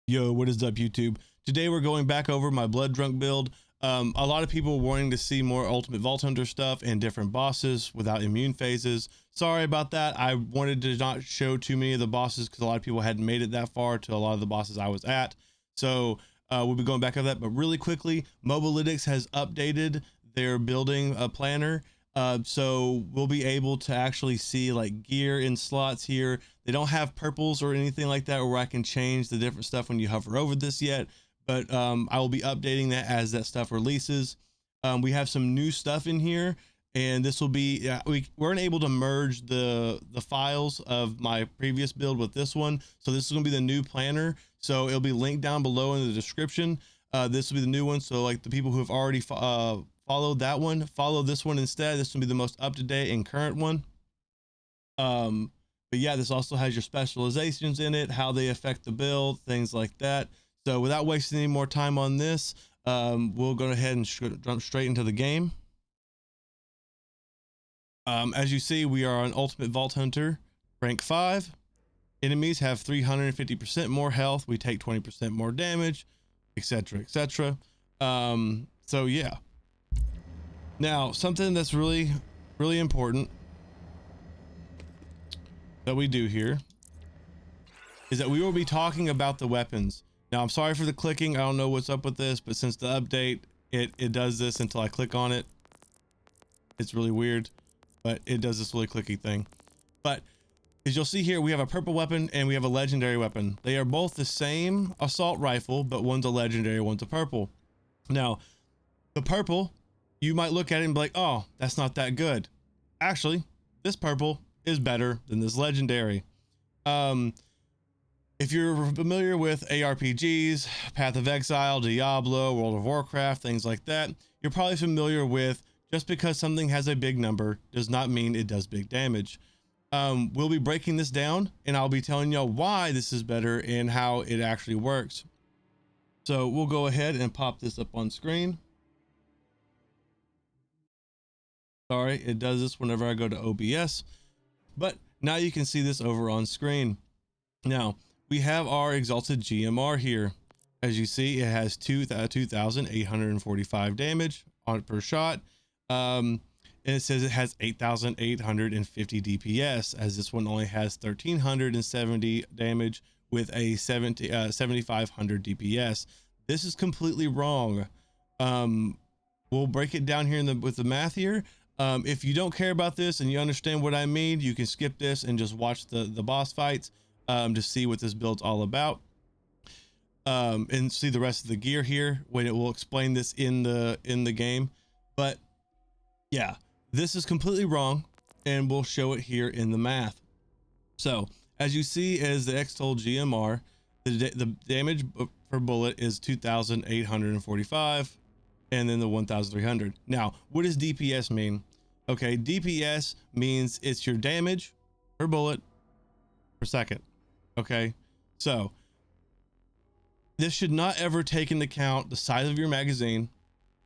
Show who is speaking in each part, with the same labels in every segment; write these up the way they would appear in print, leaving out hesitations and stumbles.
Speaker 1: Yo, what is up, YouTube? Today we're going back over my Blood Drunk build. A lot of people wanting to see more Ultimate Vault Hunter stuff and different bosses without immune phases. Sorry about that. I wanted to not show too many of the bosses because a lot of people hadn't made it that far to a lot of the bosses I was at. So we'll be going back over that. But really quickly, Mobalytics has updated their building planner. So we'll be able to actually see like gear in slots here. They don't have purples or anything like that where I can change the different stuff when you hover over this yet, but I will be updating that as that stuff releases. We have some new stuff in here, and this will be we weren't able to merge the files of my previous build with this one, so this is going to be the new planner. So it'll be linked down below in the description. This will be the new one, so like the people who have already followed that one, follow this one instead. This will be the most up-to-date and current one. But yeah, this also has your specializations in it, how they affect the build, things like that. So without wasting any more time on this, we'll go ahead and jump straight into the game. As you see, we are on Ultimate Vault Hunter, rank 5. Enemies have 350% more health. We take 20% more damage, etc., etc. So yeah. Now, something that's really important that we do here is that we will be talking about the weapons. Now, I'm sorry for the clicking. I don't know what's up with this, but since the update, it does this until I click on it. It's really weird, but it does this really clicky thing. But as you'll see here, we have a purple weapon and we have a legendary weapon. They are both the same assault rifle, but one's a legendary, one's a purple. Now, the purple, you might look at it and be like, oh, that's not that good. Actually, this purple is better than this legendary. If you're familiar with ARPGs, Path of Exile, Diablo, World of Warcraft, things like that, you're probably familiar with just because something has a big number does not mean it does big damage. We'll be breaking this down and I'll be telling you why this is better and how it actually works. So we'll go ahead and pop this up on screen. Sorry, it does this whenever I go to OBS, but now you can see this over on screen. Now we have our exalted GMR here. As you see, it has 2,845 damage on per shot. And it says it has 8,850 DPS, as this one only has 1,370 damage with a 7,500 DPS. This is completely wrong. We'll break it down here with the math here. If you don't care about this and you understand what I mean, you can skip this and just watch the boss fights to see what this build's all about, and see the rest of the gear here when it will explain this in the game. But yeah, this is completely wrong, and we'll show it here in the math. So as you see, as the Xtol GMR, the damage per bullet is 2,845, and then the 1,300. Now, what does DPS mean? Okay, DPS means it's your damage per bullet per second. Okay, so this should not ever take into account the size of your magazine,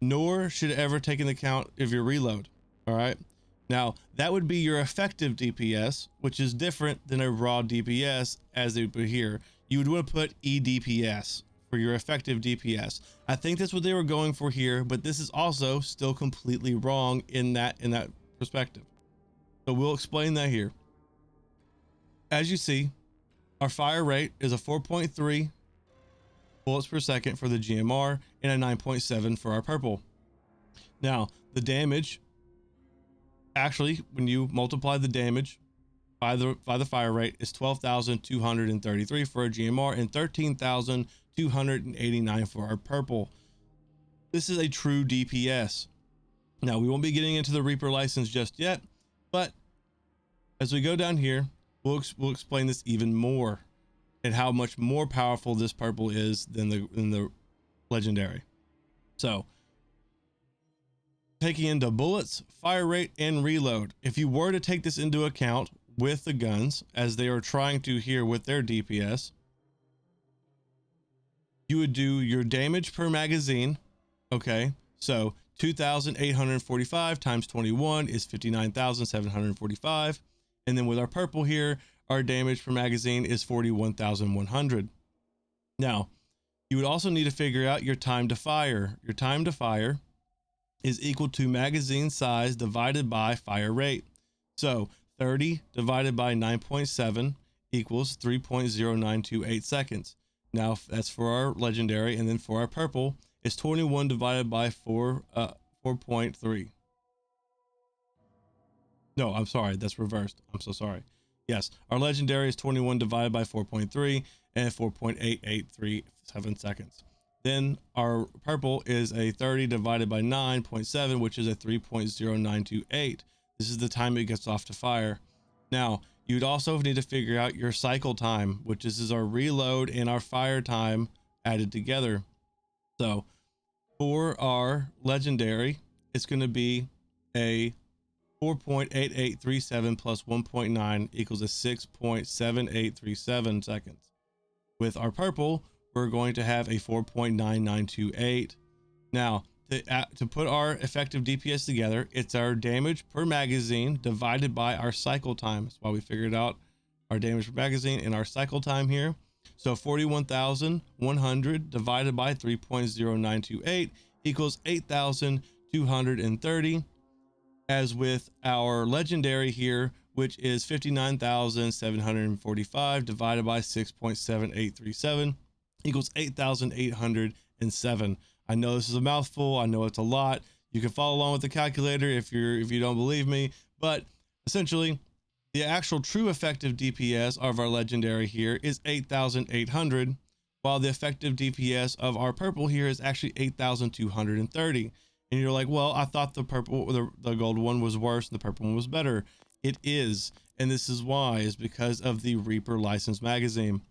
Speaker 1: nor should it ever take into account of your reload. All right, now that would be your effective DPS, which is different than a raw DPS. As they put here, you would want to put EDPS for your effective DPS. I think that's what they were going for here, but this is also still completely wrong in that perspective. So we'll explain that here. As you see, our fire rate is a 4.3 bullets per second for the GMR and a 9.7 for our purple. Now, the damage, actually, when you multiply the damage by the fire rate, is 12,233 for our GMR and 13,289 for our purple. This is a true DPS. Now, we won't be getting into the Reaper license just yet, but as we go down here, we'll explain this even more and how much more powerful this purple is than the legendary. So, taking into bullets, fire rate, and reload, if you were to take this into account with the guns, as they are trying to here with their DPS, you would do your damage per magazine. Okay, so 2,845 times 21 is 59,745. And then with our purple here, our damage per magazine is 41,100. Now, you would also need to figure out your time to fire. Your time to fire is equal to magazine size divided by fire rate. So 30 divided by 9.7 equals 3.0928 seconds. Now that's for our legendary, and then for our purple, it's 21 divided by 4.3. No, I'm sorry, that's reversed. I'm so sorry. Yes, our legendary is 21 divided by 4.3 and 4.8837 seconds. Then our purple is a 30 divided by 9.7, which is a 3.0928. This is the time it gets off to fire. Now, you'd also need to figure out your cycle time, which is our reload and our fire time added together. So for our legendary, it's going to be a 4.8837 plus 1.9 equals a 6.7837 seconds. With our purple, we're going to have a 4.9928. Now, to put our effective DPS together, it's our damage per magazine divided by our cycle time. That's why we figured out our damage per magazine and our cycle time here. So 41,100 divided by 3.0928 equals 8,230. As with our legendary here, which is 59,745 divided by 6.7837 equals 8,807. I know this is a mouthful. I know it's a lot. You can follow along with the calculator if you don't believe me, but essentially the actual true effective DPS of our legendary here is 8,800, while the effective DPS of our purple here is actually 8,230. And you're like, well, I thought the gold one was worse and the purple one was better. It is, and this is why, is because of the Reaper licensed magazine.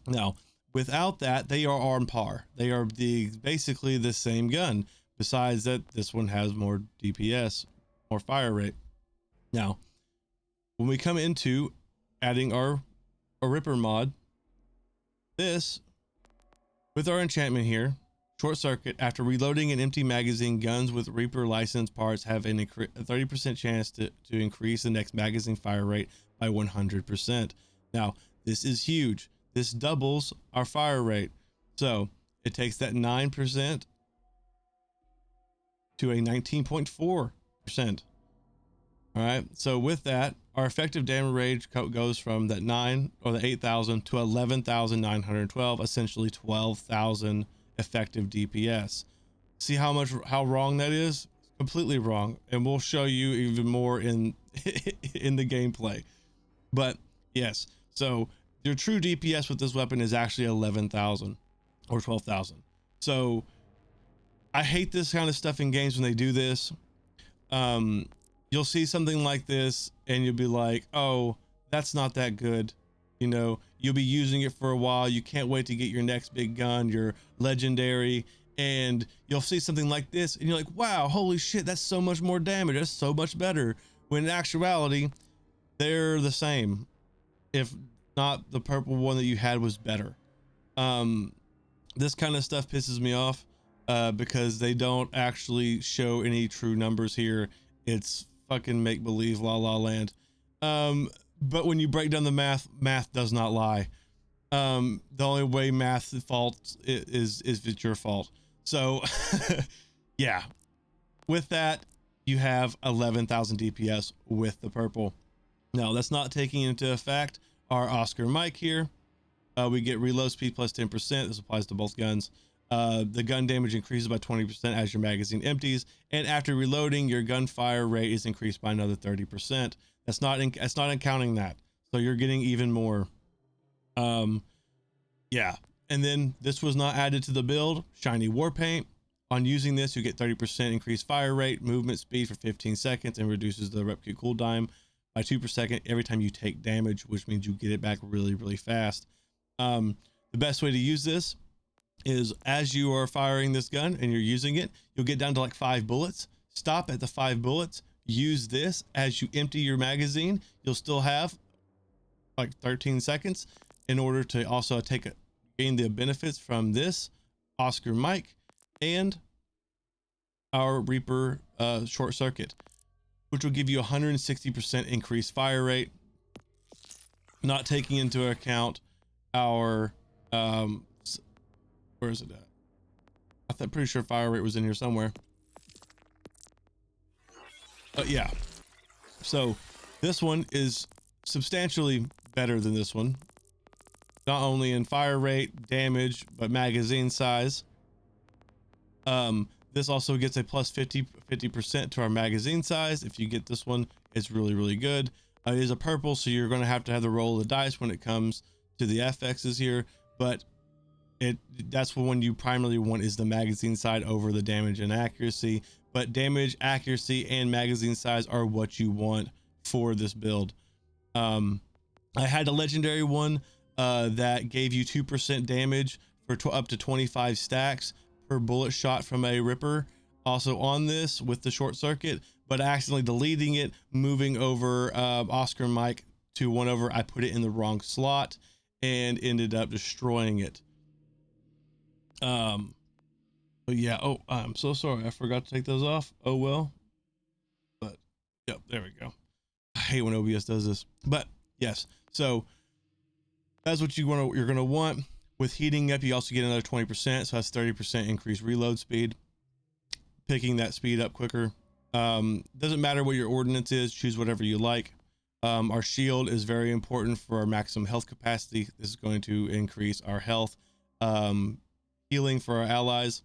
Speaker 1: Now, without that, they are on par. They are basically the same gun, besides that this one has more DPS, more fire rate. Now, when we come into adding our Ripper mod, this, with our enchantment here, short circuit, after reloading an empty magazine, guns with Reaper licensed parts have a 30% chance to increase the next magazine fire rate by 100%. Now, this is huge. This doubles our fire rate. So it takes that 9% to a 19.4%. All right. So with that, our effective damage range goes from that 9 or the 8,000 to 11,912, essentially 12,000 effective DPS. See how wrong that is? Completely wrong, and we'll show you even more in in the gameplay. But yes, so your true DPS with this weapon is actually 11,000 or 12,000. So I hate this kind of stuff in games when they do this. You'll see something like this and you'll be like, oh, that's not that good. You know, you'll be using it for a while. You can't wait to get your next big gun, your legendary, and you'll see something like this and you're like, wow, holy shit, that's so much more damage. That's so much better. When in actuality, they're the same. If not, the purple one that you had was better. This kind of stuff pisses me off because they don't actually show any true numbers here. It's fucking make believe, la la land. But when you break down the math does not lie. The only way math fault is if it's your fault. So yeah, with that, you have 11,000 DPS with the purple. Now that's not taking into effect our Oscar Mike here. We get reload speed plus 10%. This applies to both guns. The gun damage increases by 20% as your magazine empties, and after reloading, your gunfire rate is increased by another 30%. That's not counting that, so you're getting even more. Yeah, and then this was not added to the build. Shiny war paint. On using this, you get 30% increased fire rate, movement speed for 15 seconds, and reduces the rep cooldown by 2 per second every time you take damage, which means you get it back really, really fast. The best way to use this is as you are firing this gun and you're using it, you'll get down to like 5 bullets. Stop at the 5 bullets. Use this as you empty your magazine. You'll still have like 13 seconds in order to also gain the benefits from this Oscar Mike and our Reaper short circuit, which will give you 160% increased fire rate, not taking into account our Where is it at? I'm pretty sure fire rate was in here somewhere. But yeah, so this one is substantially better than this one, not only in fire rate, damage, but magazine size. This also gets a plus 50% to our magazine size. If you get this one, it's really good. It is a purple, so you're going to have the roll of the dice when it comes to the FXs here, but that's when you primarily want is the magazine side over the damage and accuracy. But damage, accuracy, and magazine size are what you want for this build. I had a legendary one that gave you 2% damage for up to 25 stacks per bullet shot from a ripper, also on this with the short circuit, but accidentally deleting it, moving over Oscar Mike to 1 over, I put it in the wrong slot and ended up destroying it. But yeah, oh, I'm so sorry, I forgot to take those off. Oh well, but yep, there we go. I hate when OBS does this, but yes, so that's what you're gonna want. With heating up, you also get another 20%, so that's 30% increased reload speed, picking that speed up quicker. Doesn't matter what your ordinance is, choose whatever you like. Our shield is very important for our maximum health capacity. This is going to increase our health, healing for our allies,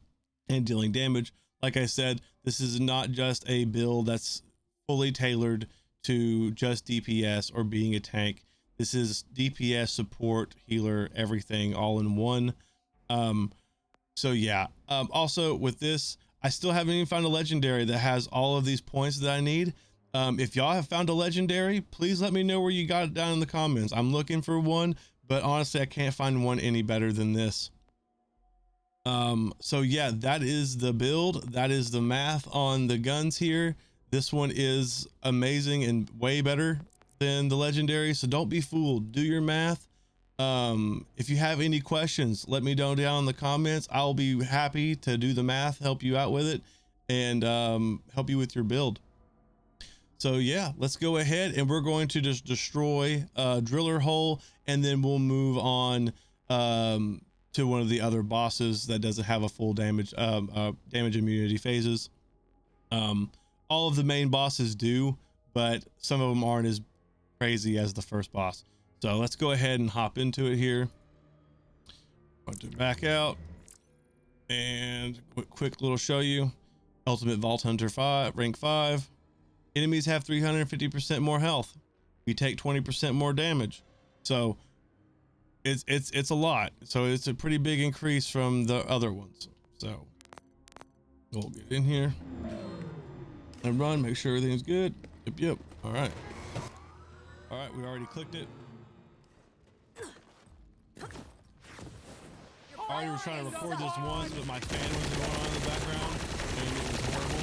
Speaker 1: and dealing damage. Like I said, this is not just a build that's fully tailored to just DPS or being a tank. This is DPS, support, healer, everything all in one. So yeah, also with this, I still haven't even found a legendary that has all of these points that I need. If y'all have found a legendary, please let me know where you got it down in the comments. I'm looking for one, but honestly, I can't find one any better than this. So yeah, that is the build. That is the math on the guns here. This one is amazing and way better than the legendary, so don't be fooled. Do your math. If you have any questions, let me know down in the comments. I'll be happy to do the math, help you out with it, and help you with your build. So yeah, let's go ahead and we're going to just destroy driller hole, and then we'll move on to one of the other bosses that doesn't have a full damage immunity phases. All of the main bosses do, but some of them aren't as crazy as the first boss. So let's go ahead and hop into it here. Going to back out and quick little show you. Ultimate Vault Hunter 5, rank 5. Enemies have 350% more health. We take 20% more damage. So it's a lot. So it's a pretty big increase from the other ones. So we'll get in here and run, make sure everything's good. Yep. All right, we already clicked it. I already was trying to record this once, but my fan was going on in the background and it was horrible.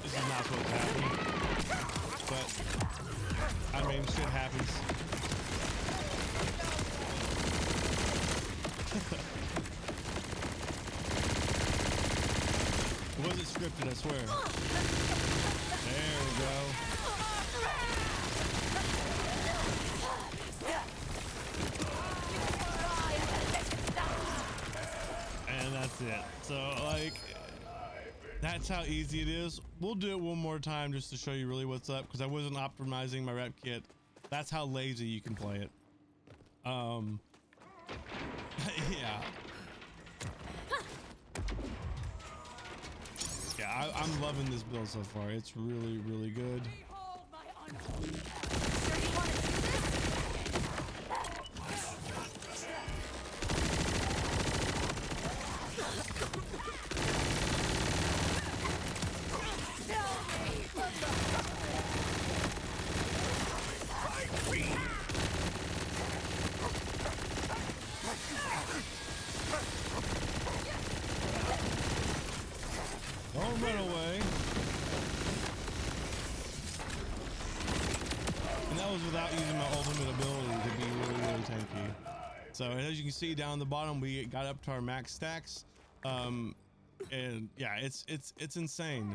Speaker 1: This is not supposed to happen, but I mean, shit happens. It wasn't scripted, I swear. There we go. And that's it. So like, that's how easy it is. We'll do it one more time just to show you really what's up, because I wasn't optimizing my rep kit. That's how lazy you can play it. Yeah. Yeah, I'm loving this build so far. It's really good. Don't run away. And that was without using my ultimate ability to be really tanky. So as you can see down the bottom, we got up to our max stacks. And yeah, it's insane.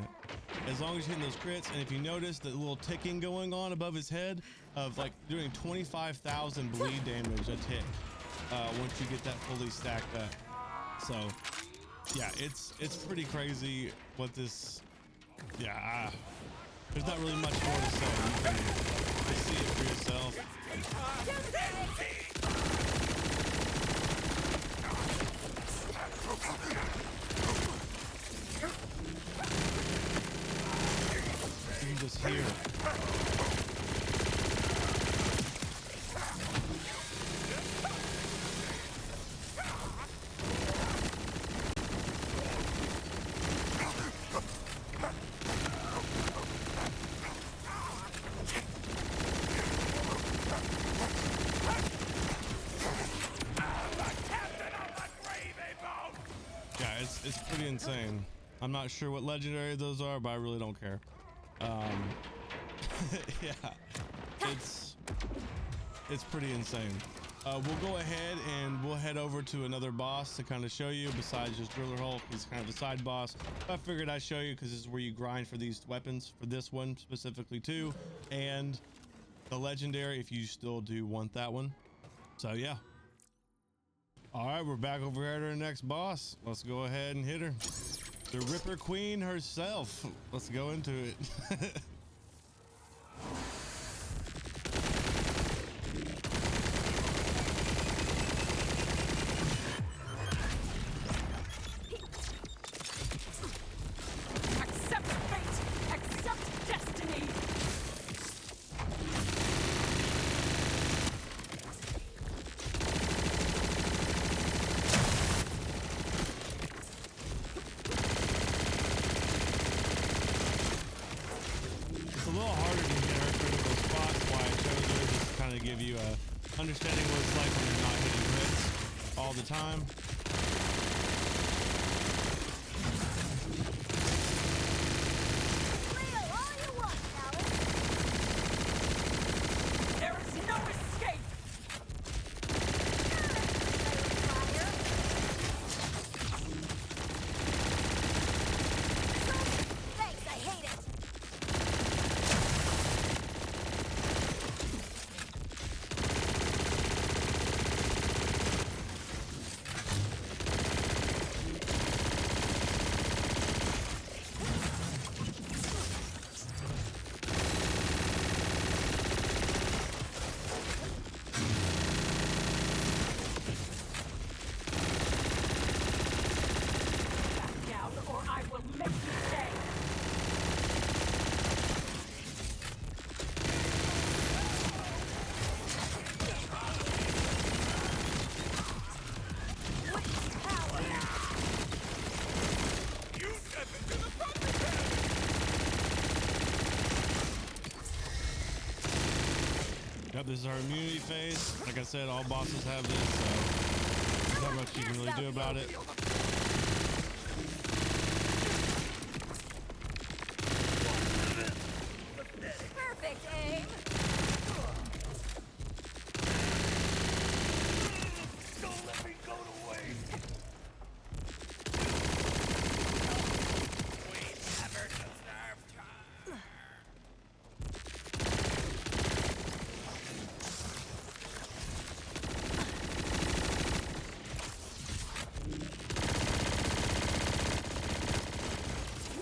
Speaker 1: As long as you're hitting those crits, and if you notice the little ticking going on above his head of like doing 25,000 bleed damage a tick once you get that fully stacked up. So yeah, it's pretty crazy what this. Yeah, there's not really much more to say. You can just see it for yourself. You can just hear it. Yeah, it's pretty insane. I'm not sure what legendary those are, but I really don't care. Yeah, it's pretty insane. We'll go ahead and we'll head over to another boss to kind of show you. Besides just Driller Hulk, he's kind of a side boss. But I figured I'd show you because this is where you grind for these weapons, for this one specifically too, and the legendary if you still do want that one. So yeah. All right, we're back over here to our next boss. Let's go ahead and hit her. The Ripper Queen herself. Let's go into it.
Speaker 2: Accept fate! Accept destiny!
Speaker 1: It's a little harder to hit her critical spots, why I chose her, just to kind of give you a understanding what it's like when you're not hitting crits all the time.
Speaker 2: There is no escape!
Speaker 3: Thanks, I hate it.
Speaker 2: Back down or I will make you stay!
Speaker 1: Yep, this is our immunity phase. Like I said, all bosses have this, so there's not much you can really do about it.
Speaker 3: Perfect aim.
Speaker 4: Don't let me go to waste. We never deserved her.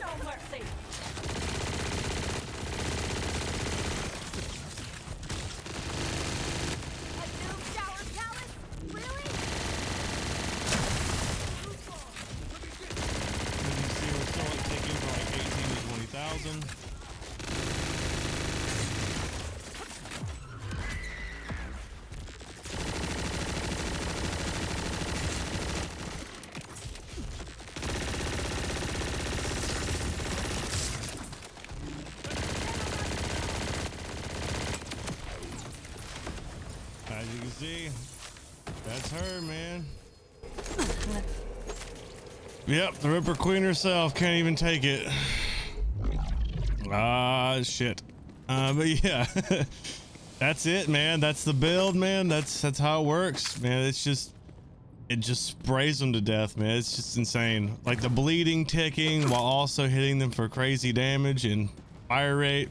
Speaker 2: No mercy!
Speaker 3: A doom shower palace? Really?
Speaker 1: As you see, we're still taking for like 18 to 20,000. As you can see, that's her, man. Yep, the Ripper Queen herself can't even take it. Ah, shit. But yeah, that's it, man. That's the build, man. That's how it works, man. It's just it just sprays them to death, man. It's just insane. Like the bleeding ticking while also hitting them for crazy damage and fire rate.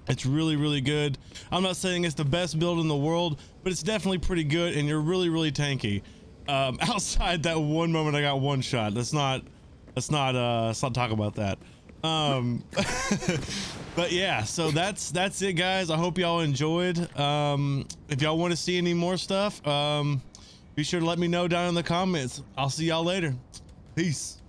Speaker 1: It's really, really good. I'm not saying it's the best build in the world, but it's definitely pretty good, and you're really, really tanky. Outside that one moment I got one shot. Let's not talk about that. But yeah, so that's it, guys. I hope y'all enjoyed. If y'all want to see any more stuff, be sure to let me know down in the comments. I'll see y'all later. Peace.